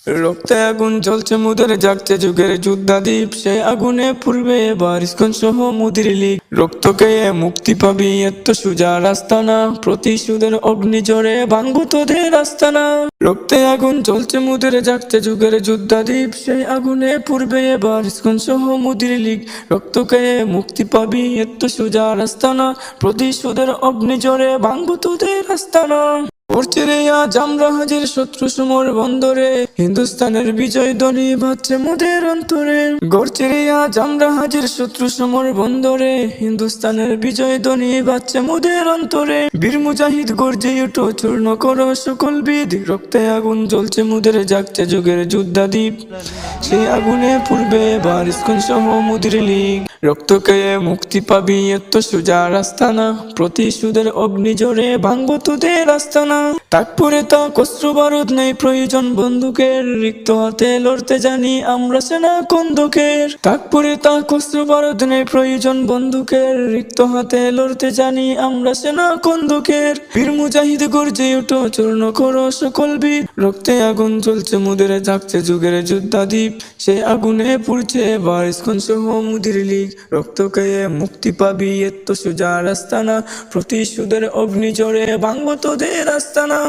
রক্তে আগুন জ্বলছে মুদের জাগছে যুগের যোদ্ধাদীপ, সে আগুনে পূর্বে এবার ইস্কন সহ মুদির লীগ। রক্তকে মুক্তি পাবি এত সোজা রাস্তা না, প্রতিশোধের অগ্নিজরে ভাঙবো তোদের আস্তানা। রক্তে আগুন জ্বলছে মুদের জাগছে যুগের যোদ্ধাদীপ, সেই আগুনে পূর্বে এবার ইস্কন সহ মুদির লীগ। রক্তকে মুক্তি পাবি এত সোজা রাস্তা না, প্রতিশোধের অগ্নিজরে ভাঙবো তোদের আস্তানা। পড়ছে রে আজ আমরা হাজির শত্রু সমর বন্দরে, হিন্দুস্তানের বিজয় ধ্বনি বাজছে মোদের অন্তরে। গড়ছে রে আজ আমরা হাজির শত্রু সমর বন্দরে, হিন্দুস্তানের বিজয় ধ্বনি বাজছে মোদের অন্তরে। বীর মুজাহিদ গর্জে উঠো চূর্ণ করো সকল বিদ, রক্তে আগুন জ্বলছে মুদের জাগছে যুগের যোদ্ধাদীপ, সেই আগুনে পূর্বে এবার ইস্কন সহ মুদির লীগ। রক্তকে মুক্তি পাবি এত সোজা রাস্তা না, প্রতিশোধের অগ্নিজরে ভাঙবো তোদের আস্তানা। তাকপুরে তা অস্ত্র বারুদ নেই প্রয়োজন বন্দুকের, রিক্ত হাতে লড়তে জানি আমরা সেনা কন্দুকের। তাকপুরে তা অস্ত্র বারুদ নেই প্রয়োজন বন্দুকের, রিক্ত হাতে লড়তে জানি আমরা সেনা কন্দুকের। বীর মুজাহিদ গর্জে উঠো চূর্ণ করো সকল বীর, রক্তে আগুন জ্বলছে মুদের জাগছে যুগের যোদ্ধাদীপ, সেই আগুনে পুড়ছে এবার ইস্কন সহ মুদির লীগ। রক্তকে মুক্তি পাবি এত সোজা রাস্তা না, প্রতিশোধের অগ্নিজরে ভাঙবো তোদের আস্তানা।